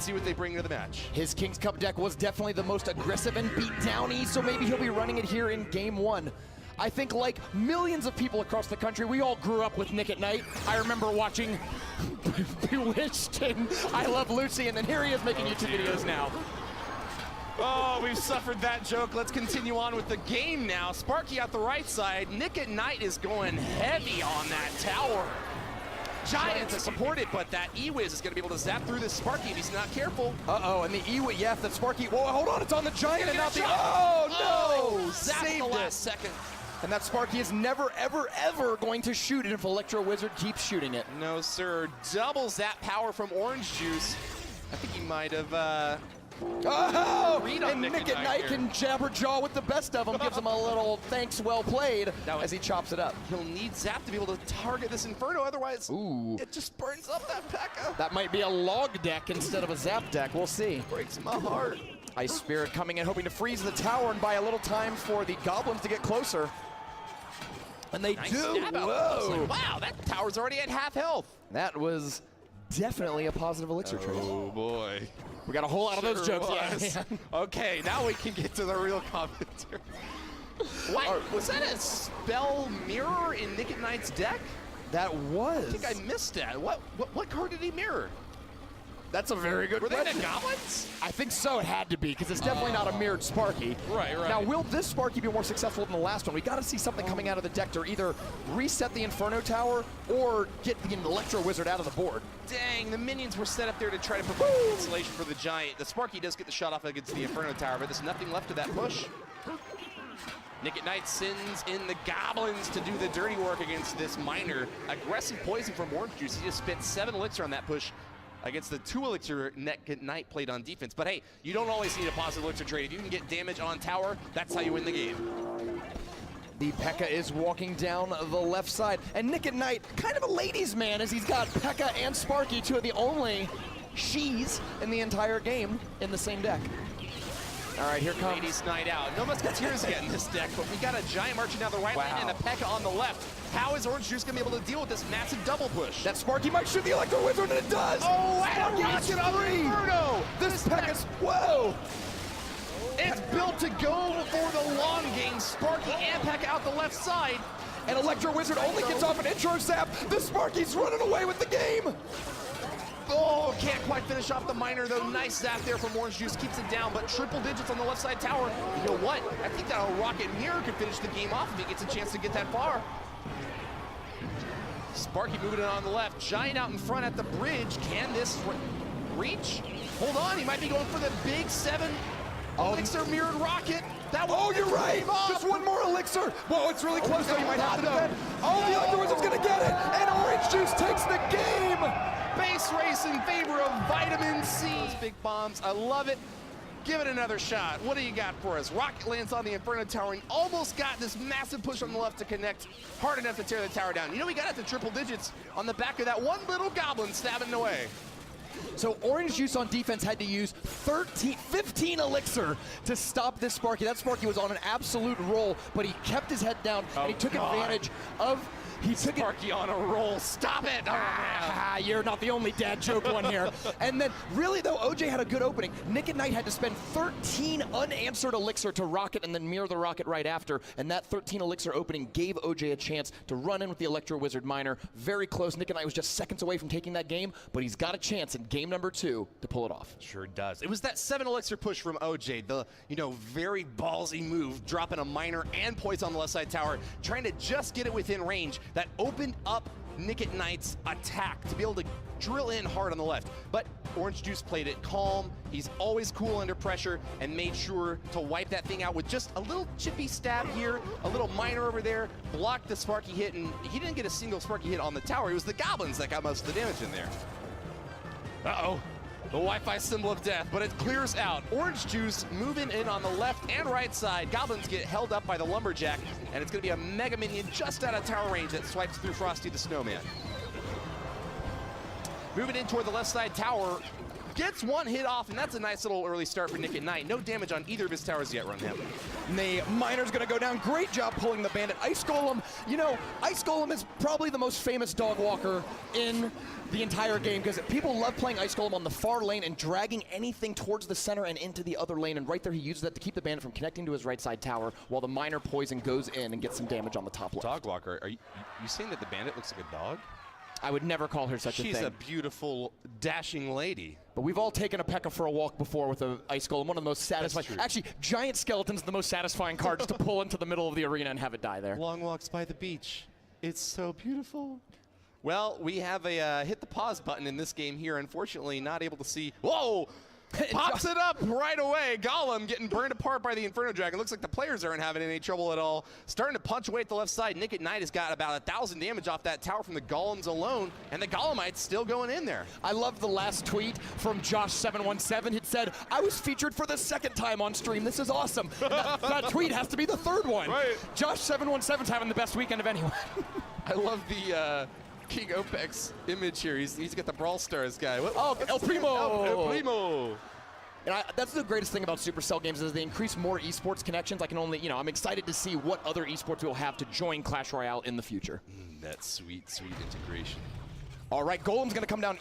Let's see what they bring to the match. His King's Cup deck was definitely the most aggressive and beat downy, so maybe he'll be running it here in game 1. I think like millions of people across the country, we all grew up with Nickatnyte. I remember watching Bewitched and I Love Lucy, and then here he is making YouTube videos now. Oh, we've suffered that joke. Let's continue on with the game now. Sparky out the right side. Nickatnyte is going heavy on that tower. Giant to support it, but that E-Wiz is going to be able to zap through this Sparky if he's not careful. Uh-oh, and the E-Wiz, yeah, that Sparky, whoa, hold on, it's on the Giant and not the, oh no! Zap in the last second. And that Sparky is never, ever, ever going to shoot it if Electro Wizard keeps shooting it. No, sir. Double zap power from Orange Juice. I think he might have, Oh! read on And Nickatnyte Nickatnyte can jabberjaw with the best of them, gives him a little thanks, well played, as he chops it up. He'll need Zap to be able to target this Inferno, otherwise Ooh. it just burns up that P.E.K.K.A. That might be a log deck instead of a zap deck, we'll see. Breaks my heart. Ice Spirit coming in, hoping to freeze the tower and buy a little time for the Goblins to get closer. And they Nice do, stab out. whoa! Wow, that tower's already at half health. That was definitely a positive elixir trade. Oh boy. We got a whole lot of those jokes. Was. Yeah. Okay, now we can get to the real commentary. What? Was that a spell mirror in Nickatnyte's deck? That was. I think I missed that. What card did he mirror? That's a very good Were they question. the goblins? I think so, it had to be, because it's definitely not a mirrored Sparky. Right. Now, will this Sparky be more successful than the last one? We got to see something coming out of the deck to either reset the Inferno Tower or get the Electro Wizard out of the board. Dang, the minions were set up there to try to provide insulation for the Giant. The Sparky does get the shot off against the Inferno Tower, but there's nothing left of that push. Nickatnyte sends in the Goblins to do the dirty work against this Miner. Aggressive poison from Orange Juice. He just spent 7 elixir on that push against the 2 elixir Nickatnyte played on defense. But hey, you don't always need a positive elixir trade. If you can get damage on tower, that's how you win the game. The P.E.K.K.A. is walking down the left side, and Nickatnyte, kind of a ladies' man, as he's got P.E.K.K.A. and Sparky, 2 of the only she's in the entire game in the same deck. All right, here comes. Ladies' night out. No Musketeers yet in this deck, but we got a Giant marching down the right lane and a P.E.K.K.A. on the left. How is Orange Juice going to be able to deal with this massive double push? That Sparky might shoot the Electro Wizard, and it does! Oh, Sparky and gets rocket free! Inferno! This P.E.K.K.A.'s, whoa! It's built to go for the long game. Sparky and P.E.K.K.A. out the left side. And Electro Wizard only gets off an intro zap. The Sparky's running away with the game! Oh, can't quite finish off the Miner, though. Nice zap there from Orange Juice. Keeps it down, but triple digits on the left side tower. You know what? I think that a Rocket Mirror could finish the game off if he gets a chance to get that far. Sparky moving it on the left. Giant out in front at the bridge. Can this reach? Hold on, he might be going for the big 7 elixir mirrored rocket. That Oh, you're right! Just one more elixir! Whoa, it's really close though, you might have to defend. Oh, the Electro Wizard's gonna get it! And Orange Juice takes the game! Base race in favor of Vitamin C. Big bombs, I love it. Give it another shot. What do you got for us? Rocket lands on the Inferno Tower and almost got this massive push on the left to connect hard enough to tear the tower down. You know, we got it to triple digits on the back of that one little goblin stabbing away. So Orange Juice on defense had to use 15 elixir to stop this Sparky. That Sparky was on an absolute roll, but he kept his head down and he took advantage of. He took Sparky on a roll. Stop it! You're not the only dad joke one here. And then, really though, OJ had a good opening. Nickatnyte had to spend 13 unanswered elixir to rocket and then mirror the rocket right after. And that 13 elixir opening gave OJ a chance to run in with the Electro Wizard Miner. Very close. Nickatnyte was just seconds away from taking that game, but he's got a chance in game number 2 to pull it off. Sure does. It was that 7 elixir push from OJ, the very ballsy move, dropping a Miner and poison on the left side tower, trying to just get it within range. That opened up Nickatnyte's attack to be able to drill in hard on the left. But Orange Juice played it calm. He's always cool under pressure and made sure to wipe that thing out with just a little chippy stab here, a little Miner over there, blocked the Sparky hit, and he didn't get a single Sparky hit on the tower. It was the Goblins that got most of the damage in there. Uh-oh. The Wi-Fi symbol of death, but it clears out. Orange Juice moving in on the left and right side. Goblins get held up by the Lumberjack, and it's going to be a Mega Minion just out of tower range that swipes through Frosty the Snowman. Moving in toward the left side tower, gets one hit off, and that's a nice little early start for Nickatnyte. No damage on either of his towers yet, run him. The Miner's gonna go down. Great job pulling the Bandit. Ice Golem, you know, Ice Golem is probably the most famous dog walker in the entire game because people love playing Ice Golem on the far lane and dragging anything towards the center and into the other lane, and right there he uses that to keep the Bandit from connecting to his right side tower while the Miner poison goes in and gets some damage on the top left. Dog walker, are you saying that the Bandit looks like a dog? I would never call her such a thing. She's a beautiful, dashing lady. But we've all taken a P.E.K.K.A for a walk before with an Ice Golem, one of the most satisfying. Actually, Giant Skeleton's the most satisfying card just to pull into the middle of the arena and have it die there. Long walks by the beach. It's so beautiful. Well, we have a hit the pause button in this game here. Unfortunately, not able to see. Whoa! Pops it up right away. Golem getting burned apart by the Inferno Dragon. Looks like the players aren't having any trouble at all. Starting to punch away at the left side. Nickatnyte has got about 1,000 damage off that tower from the Golems alone, and the Golemite's still going in there. I love the last tweet from Josh717. It said, "I was featured for the second time on stream. This is awesome." And that tweet has to be the third one. Right. Josh717's having the best weekend of anyone. I love the King Opex image here. He's got the Brawl Stars guy. Oh, El Primo. El Primo. And that's the greatest thing about Supercell games is they increase more esports connections. I can only, I'm excited to see what other esports we'll have to join Clash Royale in the future. That sweet, sweet integration. All right, Golem's going to come down,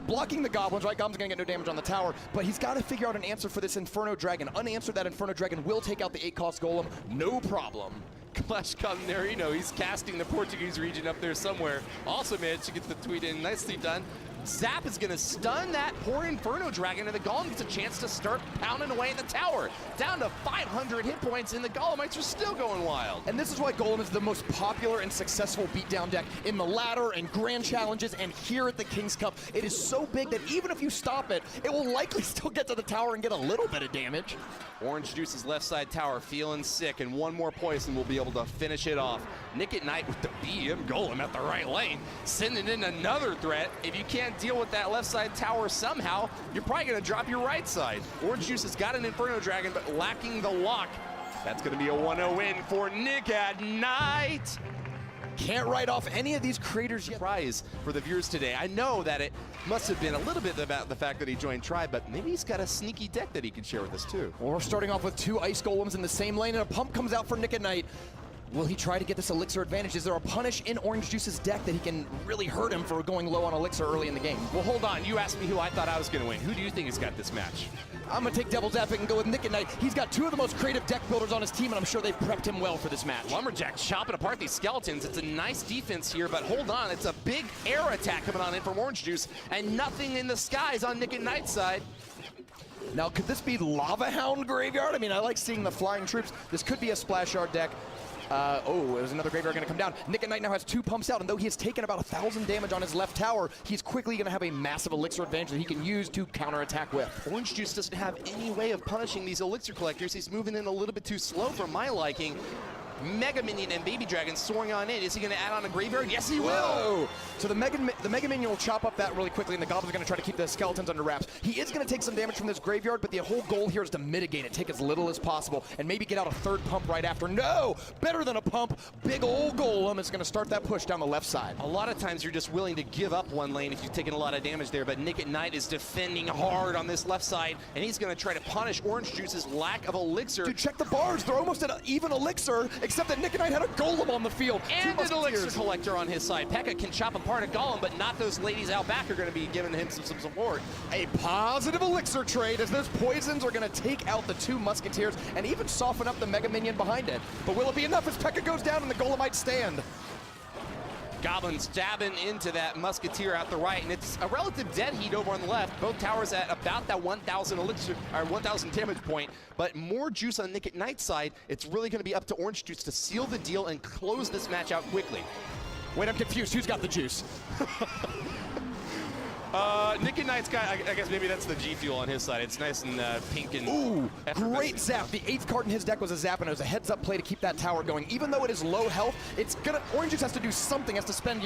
blocking the Goblins, right? Goblin's going to get no damage on the tower, but he's got to figure out an answer for this Inferno Dragon. Unanswered, that Inferno Dragon will take out the 8-cost Golem, no problem. Clash Camnerino, he's casting the Portuguese region up there somewhere. Also managed to get the tweet in, nicely done. Zap is going to stun that poor Inferno Dragon, and the Golem gets a chance to start pounding away at the tower. Down to 500 hit points, and the Golemites are still going wild. And this is why Golem is the most popular and successful beatdown deck in the ladder and grand challenges and here at the King's Cup. It is so big that even if you stop it, it will likely still get to the tower and get a little bit of damage. Orange Juice's left side tower feeling sick, and one more poison will be able to finish it off. Nickatnyte with the BM Golem at the right lane, sending in another threat. If you can't deal with that left side tower somehow, you're probably going to drop your right side. Orange Juice has got an Inferno Dragon, but lacking the lock. That's going to be a 1-0 win for Nickatnyte. Can't write off any of these creators yet. Surprise for the viewers today. I know that it must have been a little bit about the fact that he joined Tribe, but maybe he's got a sneaky deck that he can share with us too. Well, we're starting off with 2 Ice Golems in the same lane, and a pump comes out for Nickatnyte. Will he try to get this Elixir advantage? Is there a punish in Orange Juice's deck that he can really hurt him for going low on Elixir early in the game? Well, hold on. You asked me who I thought I was going to win. Who do you think has got this match? I'm going to take Devil's Advocate and go with Nickatnyte. He's got 2 of the most creative deck builders on his team, and I'm sure they've prepped him well for this match. Lumberjack chopping apart these skeletons. It's a nice defense here, but hold on. It's a big air attack coming on in from Orange Juice, and nothing in the skies on Nickatnyte's side. Now, could this be Lava Hound Graveyard? I mean, I like seeing the flying troops. This could be a Splash Yard deck. There's another Graveyard going to come down. Nickatnyte now has 2 pumps out, and though he has taken about 1,000 damage on his left tower, he's quickly going to have a massive Elixir advantage that he can use to counterattack with. Orange Juice doesn't have any way of punishing these Elixir collectors. He's moving in a little bit too slow for my liking. Mega Minion and Baby Dragon soaring on in. Is he going to add on a Graveyard? Yes, he will. Whoa. So the Mega Minion will chop up that really quickly, and the Goblin's going to try to keep the Skeletons under wraps. He is going to take some damage from this Graveyard, but the whole goal here is to mitigate it, take as little as possible, and maybe get out a 3rd pump right after. No! Better than a pump. Big old Golem is going to start that push down the left side. A lot of times you're just willing to give up one lane if you've taken a lot of damage there, but Nickatnyte is defending hard on this left side, and he's going to try to punish Orange Juice's lack of Elixir. Dude, check the bars. They're almost at an even Elixir, except that Nickatnyte had a Golem on the field. And an Elixir collector on his side. P.E.K.K.A can chop apart a Golem, but not those ladies out back are going to be giving him some support. A positive Elixir trade as those poisons are going to take out the 2 Musketeers and even soften up the Mega Minion behind it. But will it be enough as P.E.K.K.A goes down and the Golemites stand? Goblin stabbing into that Musketeer out the right, and it's a relative dead heat over on the left. Both towers at about that 1,000 Elixir, or 1,000 damage point, but more juice on Nickatnyte's side. It's really going to be up to Orange Juice to seal the deal and close this match out quickly. Wait, I'm confused. Who's got the juice? Nickatnyte's got, I guess maybe that's the G Fuel on his side. It's nice and pink and... Ooh, great zap. The 8th card in his deck was a zap, and it was a heads-up play to keep that tower going. Even though it is low health, it's gonna... Orange Juice has to do something, has to spend,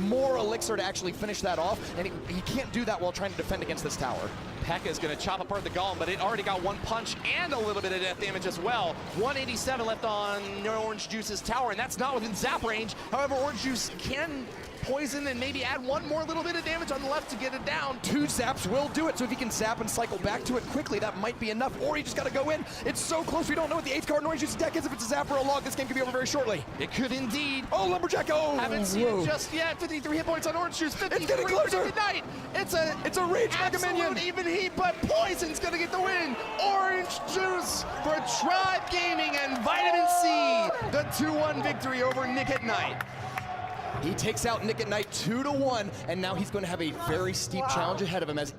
more Elixir to actually finish that off, and he can't do that while trying to defend against this tower. P.E.K.K.A is going to chop apart the Golem, but it already got one punch and a little bit of death damage as well. 187 left on Orange Juice's tower, and that's not within zap range. However, Orange Juice can poison and maybe add one more little bit of damage on the left to get it down. 2 zaps will do it, so if he can zap and cycle back to it quickly, that might be enough, or he just got to go in. It's so close, we don't know what the 8th card in Orange Juice's deck is. If it's a zap or a log, this game could be over very shortly. It could indeed. Oh, Lumberjack, oh! Haven't seen it just yet. 53 hit points on Orange Juice, 53 it's getting closer. Nickatnyte. It's a Rage Mega Minion. Absolute even heat, but Poison's gonna get the win. Orange Juice for Tribe Gaming and Vitamin C. The 2-1 victory over Nickatnyte. He takes out Nickatnyte 2-1, and now he's going to have a very steep challenge ahead of him as